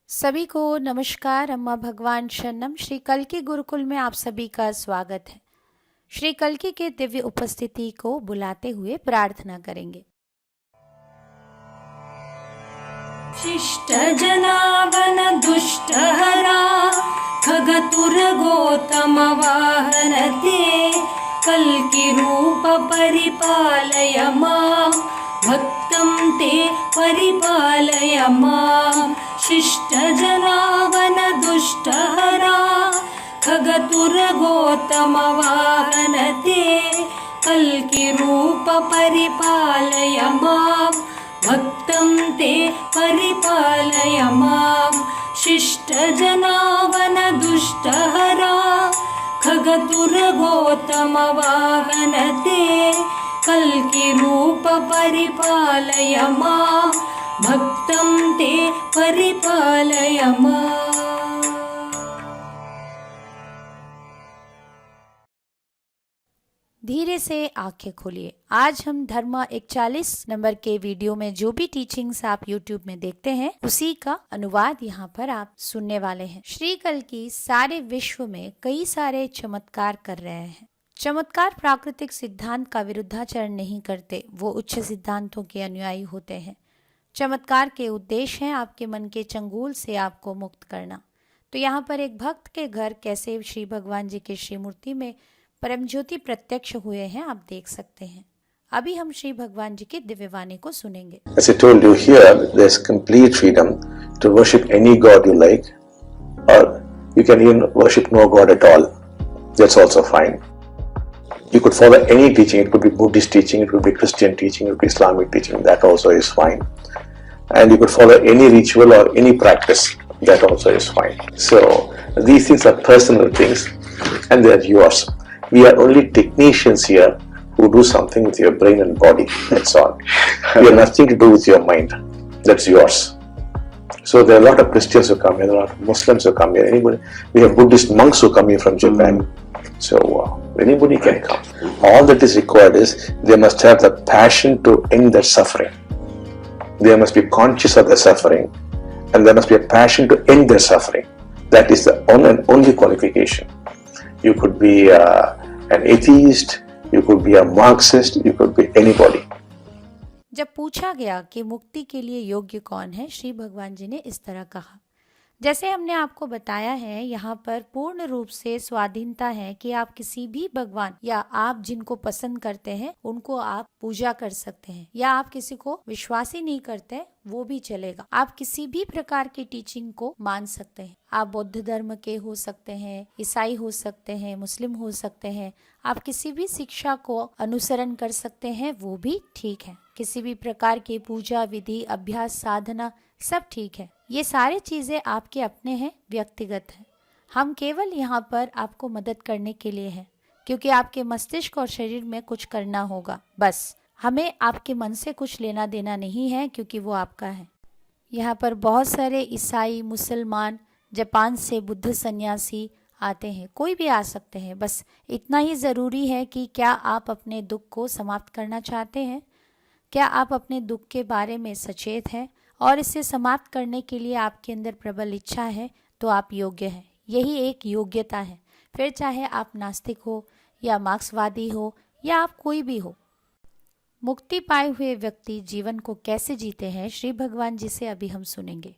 सभी को नमस्कार। अम्मा भगवान शरणम। श्री कल्की गुरुकुल में आप सभी का स्वागत है। श्री कल्की के दिव्य उपस्थिति को बुलाते हुए प्रार्थना करेंगे। शिष्ट जनावन दुष्ट हरा खगतुर गौतम वाहन ते कल्की रूप परिपालय मां भक्तं ते परिपालय मां। शिष्ट जनावन दुष्ट हरा खगतुर गौतम वाहन ते कल्की रूप परिपालय मां भक्तं ते परिपालय मां। शिष्ट जनावन दुष्ट हरा खगतुर गौतम वाहन ते कल्की रूप परिपालय मां भक्तं ते परिपालय मां। धीरे से आंखें खोलिए। आज हम धर्म 41 नंबर के वीडियो में जो भी टीचिंग्स आप YouTube में देखते हैं उसी का अनुवाद यहाँ पर आप सुनने वाले हैं। श्री कल्की सारे विश्व में कई सारे चमत्कार कर रहे हैं। चमत्कार प्राकृतिक सिद्धांत का विरुद्धाचरण नहीं करते, वो उच्च सिद्धांतों के अनुयायी होते हैं। चमत्कार के उद्देश्य है आपके मन के चंगुल से आपको मुक्त करना। तो यहाँ पर एक भक्त के घर कैसे श्री भगवान जी के श्री मूर्ति में परम ज्योति प्रत्यक्ष हुए हैं आप देख सकते हैं। अभी हम श्री भगवान जी की दिव्य वाणी को सुनेंगे। As I told you here, there's complete freedom to worship any god you like, or you can even worship no god at all. That's also fine. You could follow any teaching. It could be Buddhist teaching, it could be Christian teaching, it could be Islamic teaching. That also is fine. And you could follow any ritual or any practice. That also is fine. So these things are personal things, and they are yours. We are only technicians here who do something with your brain and body. That's all. We have nothing to do with your mind. That's yours. So there are a lot of Christians who come here, there are a lot of Muslims who come here. Anybody? We have Buddhist monks who come here from Japan. So anybody can come. All that is required is they must have the passion to end their suffering. They must be conscious of their suffering, and there must be a passion to end their suffering. That is the only qualification. You could be an atheist, you could be a Marxist, you could be anybody. जब पूछा गया कि मुक्ति के लिए योग्य कौन है, श्री भगवान जी ने इस तरह कहा। जैसे हमने आपको बताया है, यहाँ पर पूर्ण रूप से स्वाधीनता है कि आप किसी भी भगवान या आप जिनको पसंद करते हैं उनको आप पूजा कर सकते हैं, या आप किसी को विश्वास ही नहीं करते वो भी चलेगा। आप किसी भी प्रकार की टीचिंग को मान सकते हैं। आप बौद्ध धर्म के हो सकते हैं, ईसाई हो सकते हैं, मुस्लिम हो सकते हैं। आप किसी भी शिक्षा को अनुसरण कर सकते हैं, वो भी ठीक है। किसी भी प्रकार की पूजा विधि, अभ्यास, साधना सब ठीक है। ये सारी चीजें आपके अपने हैं, व्यक्तिगत हैं। हम केवल यहाँ पर आपको मदद करने के लिए हैं, क्योंकि आपके मस्तिष्क और शरीर में कुछ करना होगा। बस हमें आपके मन से कुछ लेना देना नहीं है, क्योंकि वो आपका है। यहाँ पर बहुत सारे ईसाई, मुसलमान, जापान से बुद्ध सन्यासी आते हैं, कोई भी आ सकते हैं। बस इतना ही ज़रूरी है कि क्या आप अपने दुख को समाप्त करना चाहते हैं, क्या आप अपने दुख के बारे में सचेत हैं और इसे समाप्त करने के लिए आपके अंदर प्रबल इच्छा है, तो आप योग्य हैं। यही एक योग्यता है। फिर चाहे आप नास्तिक हो या मार्क्सवादी हो या आप कोई भी हो। मुक्ति पाए हुए व्यक्ति जीवन को कैसे जीते हैं, श्री भगवान जी से अभी हम सुनेंगे।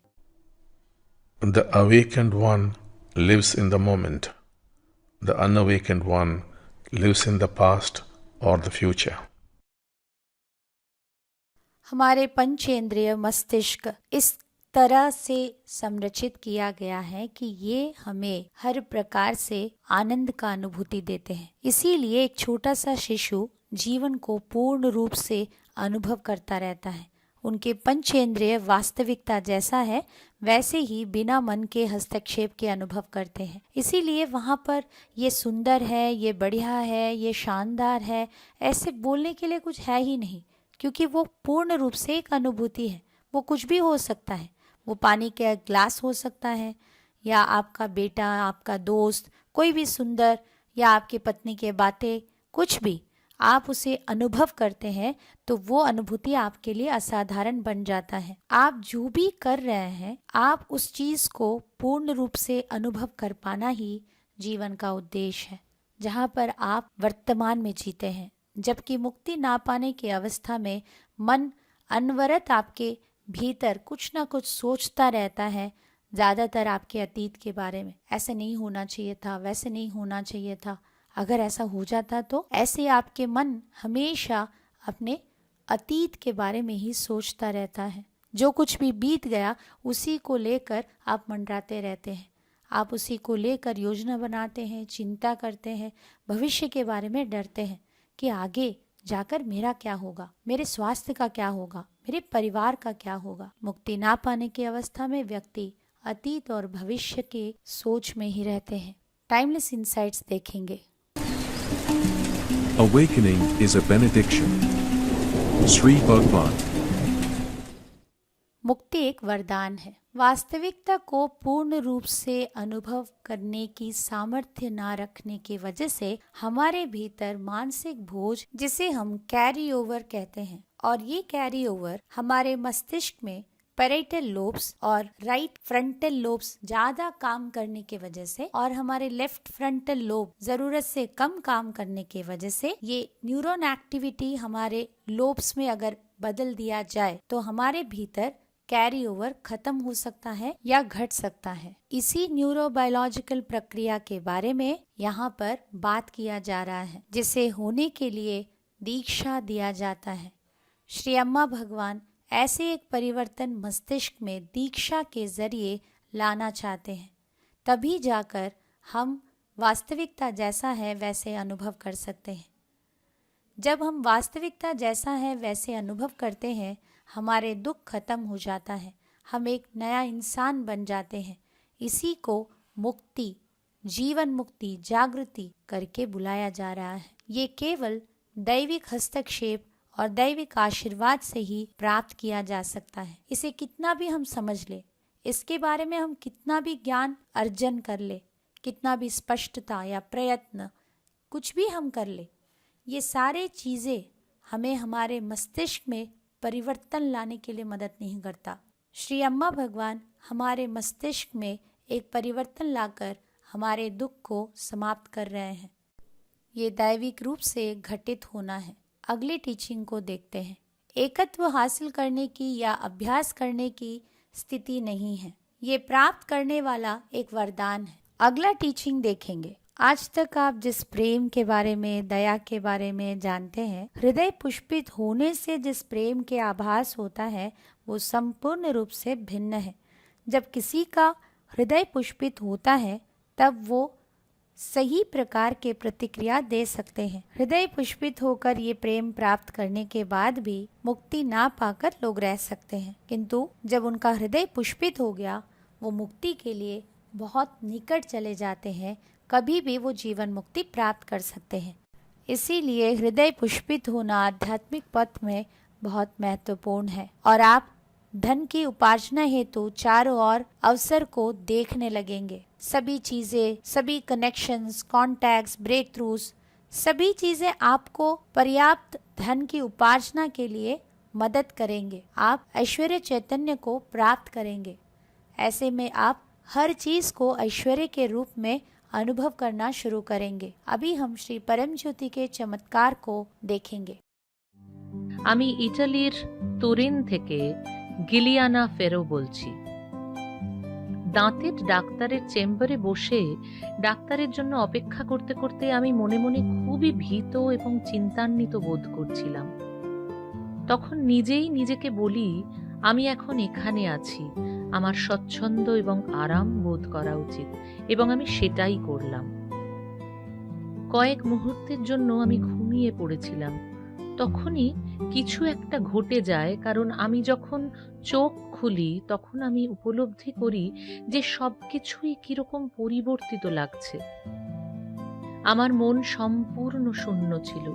The awakened one lives in the moment. The unawakened one lives in the past or the future. हमारे पंचेंद्रिय मस्तिष्क इस तरह से संरचित किया गया है कि ये हमें हर प्रकार से आनंद का अनुभूति देते हैं। इसीलिए एक छोटा सा शिशु जीवन को पूर्ण रूप से अनुभव करता रहता है। उनके पंचेंद्रिय वास्तविकता जैसा है वैसे ही बिना मन के हस्तक्षेप के अनुभव करते हैं। इसीलिए वहाँ पर ये सुंदर है, ये बढ़िया है, ये शानदार है, ऐसे बोलने के लिए कुछ है ही नहीं, क्योंकि वो पूर्ण रूप से एक अनुभूति है। वो कुछ भी हो सकता है। वो पानी का ग्लास हो सकता है, या आपका बेटा, आपका दोस्त, कोई भी सुंदर, या आपकी पत्नी के बातें, कुछ भी। आप उसे अनुभव करते हैं तो वो अनुभूति आपके लिए असाधारण बन जाता है। आप जो भी कर रहे हैं, आप उस चीज को पूर्ण रूप से अनुभव कर पाना ही जीवन का उद्देश्य है, जहाँ पर आप वर्तमान में जीते हैं। जबकि मुक्ति ना पाने की अवस्था में मन अनवरत आपके भीतर कुछ ना कुछ सोचता रहता है, ज़्यादातर आपके अतीत के बारे में। ऐसे नहीं होना चाहिए था, वैसे नहीं होना चाहिए था, अगर ऐसा हो जाता तो। ऐसे आपके मन हमेशा अपने अतीत के बारे में ही सोचता रहता है। जो कुछ भी बीत गया उसी को लेकर आप मंडराते रहते हैं, आप उसी को लेकर योजना बनाते हैं, चिंता करते हैं, भविष्य के बारे में डरते हैं कि आगे जाकर मेरा क्या होगा, मेरे स्वास्थ्य का क्या होगा, मेरे परिवार का क्या होगा। मुक्ति ना पाने की अवस्था में व्यक्ति अतीत और भविष्य के सोच में ही रहते हैं। टाइमलेस इनसाइट्स देखेंगे। Awakening is a benediction. Sri Bhagwan. मुक्ति एक वरदान है। वास्तविकता को पूर्ण रूप से अनुभव करने की सामर्थ्य ना रखने की वजह से हमारे भीतर मानसिक बोझ, जिसे हम कैरी ओवर कहते हैं, और ये कैरी ओवर हमारे मस्तिष्क में पैरेटल लोब्स और राइट फ्रंटल लोब्स ज्यादा काम करने की वजह से और हमारे लेफ्ट फ्रंटल लोब जरूरत से कम काम करने की वजह से, ये न्यूरॉन एक्टिविटी हमारे लोब्स में अगर बदल दिया जाए तो हमारे भीतर कैरी ओवर खत्म हो सकता है या घट सकता है। इसी न्यूरोबायोलॉजिकल प्रक्रिया के बारे में यहाँ पर बात किया जा रहा है, जिसे होने के लिए दीक्षा दिया जाता है। श्री अम्मा भगवान ऐसे एक परिवर्तन मस्तिष्क में दीक्षा के जरिए लाना चाहते हैं, तभी जाकर हम वास्तविकता जैसा है वैसे अनुभव कर सकते हैं। जब हम वास्तविकता जैसा है वैसे अनुभव करते हैं, हमारे दुख खत्म हो जाता है, हम एक नया इंसान बन जाते हैं। इसी को मुक्ति, जीवन मुक्ति, जागृति करके बुलाया जा रहा है। ये केवल दैविक हस्तक्षेप और दैविक आशीर्वाद से ही प्राप्त किया जा सकता है। इसे कितना भी हम समझ ले, इसके बारे में हम कितना भी ज्ञान अर्जन कर ले, कितना भी स्पष्टता या प्रयत्न कुछ भी हम कर ले, ये सारे चीज़ें हमें हमारे मस्तिष्क में परिवर्तन लाने के लिए मदद नहीं करता। श्री अम्मा भगवान हमारे मस्तिष्क में एक परिवर्तन लाकर हमारे दुख को समाप्त कर रहे हैं। ये दैविक रूप से घटित होना है। अगली टीचिंग को देखते हैं। एकत्व हासिल करने की या अभ्यास करने की स्थिति नहीं है, ये प्राप्त करने वाला एक वरदान है। अगला टीचिंग देखेंगे। आज तक आप जिस प्रेम के बारे में, दया के बारे में जानते हैं, हृदय पुष्पित होने से जिस प्रेम के आभास होता है वो संपूर्ण रूप से भिन्न है। जब किसी का हृदय पुष्पित होता है तब वो सही प्रकार के प्रतिक्रिया दे सकते हैं। हृदय पुष्पित होकर ये प्रेम प्राप्त करने के बाद भी मुक्ति ना पाकर लोग रह सकते हैं, किंतु जब उनका हृदय पुष्पित हो गया वो मुक्ति के लिए बहुत निकट चले जाते हैं, कभी भी वो जीवन मुक्ति प्राप्त कर सकते हैं। इसीलिए हृदय पुष्पित होना आध्यात्मिक पथ में बहुत महत्वपूर्ण है। और आप धन की उपार्जना हेतु चारों ओर अवसर को देखने लगेंगे। सभी चीजें, सभी कनेक्शंस, कॉन्टैक्ट्स, ब्रेक थ्रूज, सभी चीजें आपको पर्याप्त धन की उपार्जना के लिए मदद करेंगे। आप ऐश्वर्य चैतन्य को प्राप्त करेंगे। ऐसे में आप हर चीज को ऐश्वर्य के रूप में अनुभव करना शुरू करेंगे। अभी हम श्री परम ज्योति के चमत्कार को देखेंगे। আমি ইটালির তুরিন থেকে গিলিয়ানা ফেরো বলছি। দাঁতের ডাক্তারের চেম্বারে বসে ডাক্তারের জন্য অপেক্ষা করতে করতে আমি মনে মনে খুবই ভীত এবং চিন্তান্বিত বোধ করছিলাম। তখন নিজেই নিজেকে বলি, আমি এখন এখানে আছি, আমার স্বচ্ছন্দ এবং আরাম বোধ করা উচিত, এবং আমি সেটাই করলাম। কয়েক মুহূর্তের জন্য আমি ঘুমিয়ে পড়েছিলাম। তখনই কিছু একটা ঘটে যায়, কারণ আমি যখন চোখ খুলি তখন আমি উপলব্ধি করি যে সবকিছুই কিরকম পরিবর্তিত লাগছে। আমার মন সম্পূর্ণ শূন্য ছিল।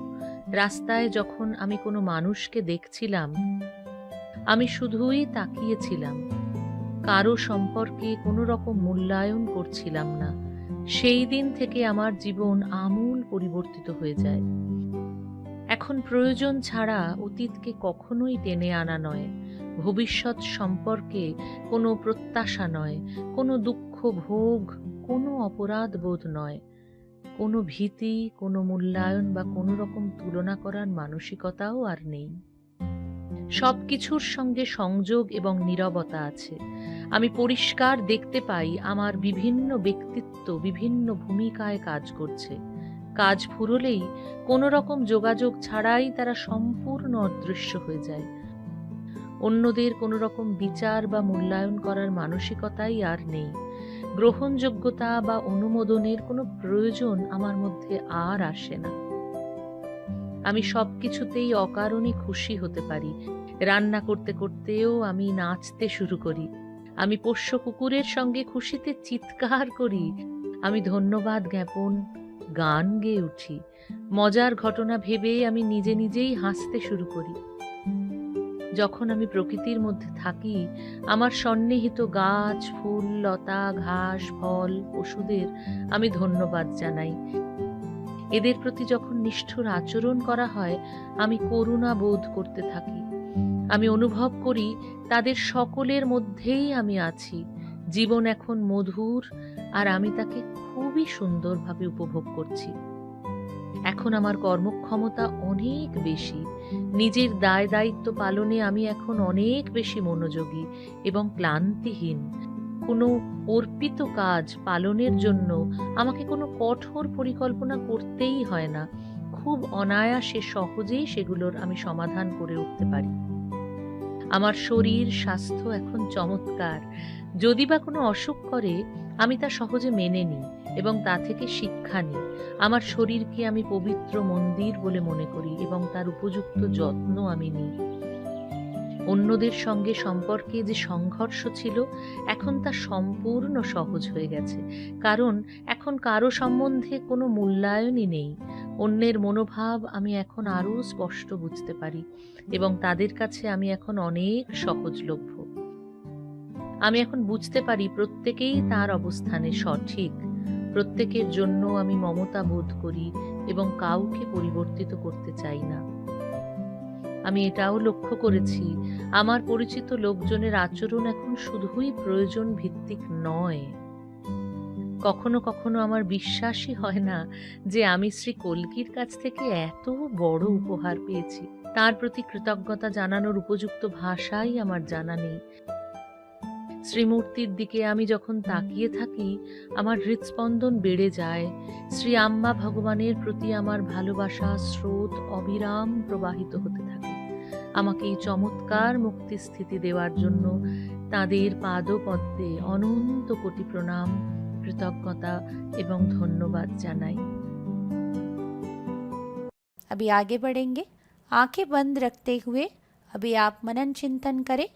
রাস্তায় যখন আমি কোনো মানুষকে দেখছিলাম, আমি শুধুই তাকিয়েছিলাম, কারো সম্পর্কে কোনো রকম মূল্যায়ন করছিলাম না। সেই দিন থেকে আমার জীবন আমূল পরিবর্তিত হয়ে যায়। এখন প্রয়োজন ছাড়া অতীতকে কখনোই টেনে আনা নয়, ভবিষ্যৎ সম্পর্কে কোনো প্রত্যাশা নয়, কোনো দুঃখ ভোগ, কোনো অপরাধ বোধ নয়, কোনো ভীতি, কোনো মূল্যায়ন বা কোনো রকম তুলনা করার মানসিকতাও আর নেই। সব কিছুর সঙ্গে সংযোগ এবং নীরবতা আছে। আমি পরিষ্কার দেখতে পাই আমার বিভিন্ন ব্যক্তিত্ব বিভিন্ন ভূমিকায় কাজ করছে। কাজ ফুরলেই কোনো রকম যোগাযোগ ছাড়াই তারা সম্পূর্ণ অদৃশ্য হয়ে যায়। অন্যদের কোনো রকম বিচার বা মূল্যায়ন করার মানসিকতাই আর নেই। গ্রহণযোগ্যতা বা অনুমোদনের কোনো প্রয়োজন আমার মধ্যে আর আসে না। আমি সব কিছুতেই অকারণে খুশি হতে পারি। রান্না করতে করতেও আমি নাচতে শুরু করি। আমি পোষ্য কুকুরের সঙ্গে খুশিতে চিৎকার করি। আমি ধন্যবাদ জ্ঞাপন গান গেয়ে উঠি। মজার ঘটনা ভেবে আমি নিজে নিজেই হাসতে শুরু করি। যখন আমি প্রকৃতির মধ্যে থাকি, আমার সন্নিহিত গাছ, ফুল, লতা, ঘাস, ফল, পশুদের আমি ধন্যবাদ জানাই। এদের প্রতি যখন নিষ্ঠুর আচরণ করা হয়, আমি করুণা বোধ করতে থাকি। আমি অনুভব করি তাদের সকলের মধ্যেই আমি আছি। জীবন এখন মধুর, আর আমি তাকে খুবই সুন্দরভাবে উপভোগ করছি। এখন আমার কর্মক্ষমতা অনেক বেশি। নিজের দায় দায়িত্ব পালনে আমি এখন অনেক বেশি মনোযোগী এবং ক্লান্তিহীন। কোনো অর্পিত কাজ পালনের জন্য আমাকে কোনো কঠোর পরিকল্পনা করতেই হয় না। খুব অনায়াসে সহজেই সেগুলোর আমি সমাধান করে উঠতে পারি। আমার শরীর স্বাস্থ্য এখন চমৎকার। যদি বা কোনো অসুখ করে, আমি তা সহজে মেনে নিই এবং তা থেকে শিক্ষা নিই। আমার শরীরকে আমি পবিত্র মন্দির বলে মনে করি এবং তার উপযুক্ত যত্ন আমি নিই। অন্যদের সঙ্গে সম্পর্কে যে সংঘর্ষ ছিল, এখন তা সম্পূর্ণ সহজ হয়ে গেছে, কারণ এখন কারো সম্বন্ধে কোনো মূল্যায়নই নেই। অন্যের মনোভাব আমি এখন আরও স্পষ্ট বুঝতে পারি এবং তাদের কাছে আমি এখন অনেক সহজলভ্য। আমি এখন বুঝতে পারি প্রত্যেকেই তার অবস্থানে সঠিক। প্রত্যেকের জন্য আমি মমতা বোধ করি এবং কাউকে পরিবর্তিত করতে চাই না। আমি এটাও লক্ষ্য করেছি, আমার পরিচিত লোকজনের আচরণ এখন শুধুই প্রয়োজন ভিত্তিক নয়। কখনো কখনো আমার বিশ্বাসই হয় না যে আমি শ্রী কল্কির কাছ থেকে এত বড় উপহার পেয়েছি। তার প্রতি কৃতজ্ঞতা জানানোর উপযুক্ত ভাষাই আমার জানা নেই। শ্রীমূর্তির দিকে আমি যখন তাকিয়ে থাকি, আমার হৃৎস্পন্দন বেড়ে যায়। শ্রী আম্মা ভগবানের প্রতি আমার ভালোবাসা স্রোত অবিরাম প্রবাহিত হতে থাকে। আমাকে এই চমৎকার মুক্তি স্থিতি দেওয়ার জন্য তাঁদের পাদপদ্মে অনন্ত কোটি প্রণাম, কৃতজ্ঞতা এবং ধন্যবাদ জানাই। अभी आगे बढ़ेंगे। आंखें बंद रखते हुए अभी आप मनन चिंतन करें।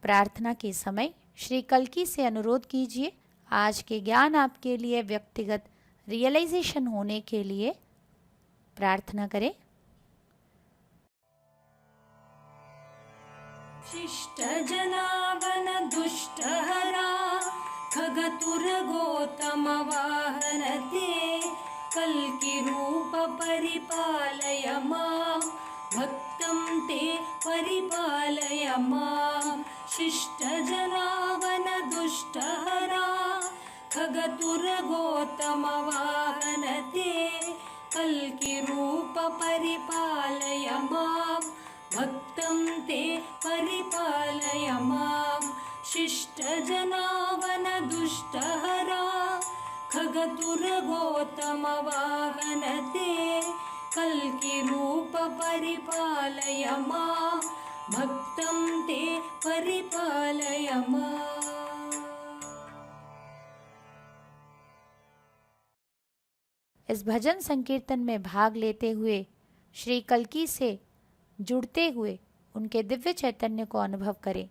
प्रार्थना के समय श्री कल्की से अनुरोध कीजिए, आज के ज्ञान आपके लिए व्यक्तिगत रियलाइजेशन होने के लिए प्रार्थना करें। शिष्ट जनावन दुष्ट हरा खगतुर गौतम वाहन ते कल्कि रूप परिपालय मां भक्तं ते परिपालय मां शिष्ट जनावन दुष्ट हरा खगतुर गौतम वाहन ते कल्कि रूप परिपालय मां भक्तं ते परिपालय मां शिष्ट जनावन दुष्ट हरा खगतुर गौतम वाहन ते कल्कि रूप परिपालय मां भक्तं ते परिपालय मां। इस भजन संकीर्तन में भाग लेते हुए श्री कल्की से जुड़ते हुए उनके दिव्य चैतन्य को अनुभव करें।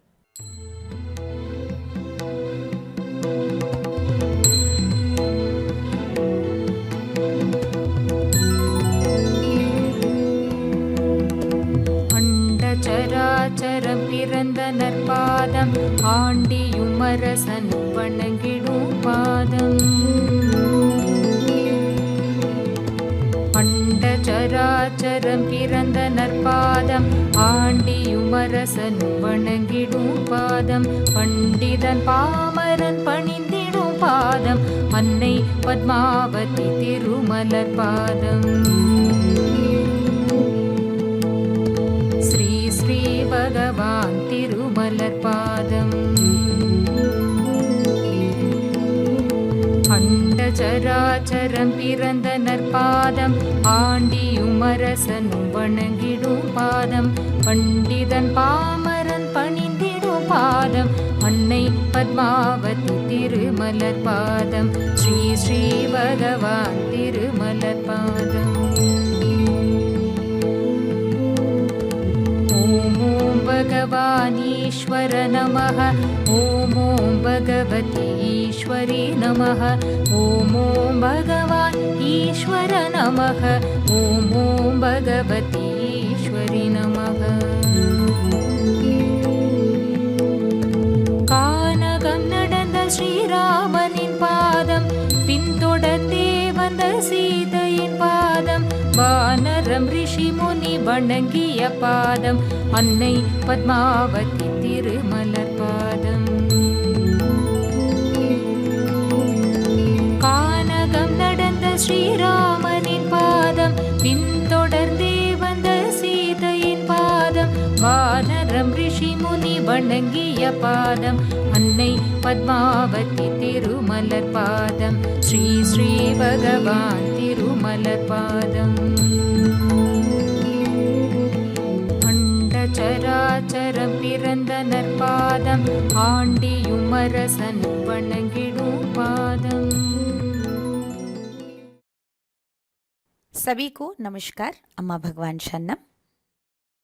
அண்டச்சராச்சரம் பிறந்த நற்பாதம் ஆண்டியுமரசன் வணங்கிடும் பாதம் அண்டச்சராச்சரம் பிறந்த நற்பாதம் ஆண்டியுமரசன் வணங்கிடும் பாதம் பண்டிதன் பாமரன் பணிந்திடும் பாதம் அன்னை பத்மாவதி திருமலர் பாதம் ஸ்ரீ ஸ்ரீ பகவான் திருமலர் பாதம் அண்டச்சராச்சரம் பிறந்த நற்பாதம் ஆண்டியுமரசனும் வணங்கிடும் பாதம் பண்டிதன் பாமரன் பணிந்திடும் பாதம் அன்னை பத்மாவதி திருமலர் பாதம் ஸ்ரீ ஸ்ரீ பகவான் திருமலர் பாதம் ஓம் ஓம் பகவான் ஈஸ்வர நமः ஓம் ஓம் பகவதி ஈஸ்வரி நமः ஓம் ஓம் பகவான் ஈஸ்வர நமः ஓம் ஓம் பகவதி ஈஸ்வரி நமः கானகம் நடந்த ஸ்ரீராமனின் பாதம் பின்தொடர்ந்தே வந்த சீதையின் பாதம் வானரம் ரிஷி முனி வணங்கிய பாதம் அன்னை பத்மாவதி திருமலர் பாதம் கானகம் நடந்த ஸ்ரீராமனின் பாதம் பின்தொடர்ந்தே வந்த சீதையின் பாதம் வானரம் ரிஷி முனி வணங்கிய பாதம் அன்னை பத்மாவதி திருமலர் பாதம் ஸ்ரீ ஸ்ரீ பகவான் திருமலர் பாதம் அண்டச்சராச்சரம் பிறந்த நற்பாதம் ஆண்டியுமரசன் வணங்கிடும் பாதம்। सभी को नमस्कार। अम्मा भगवान शरणम।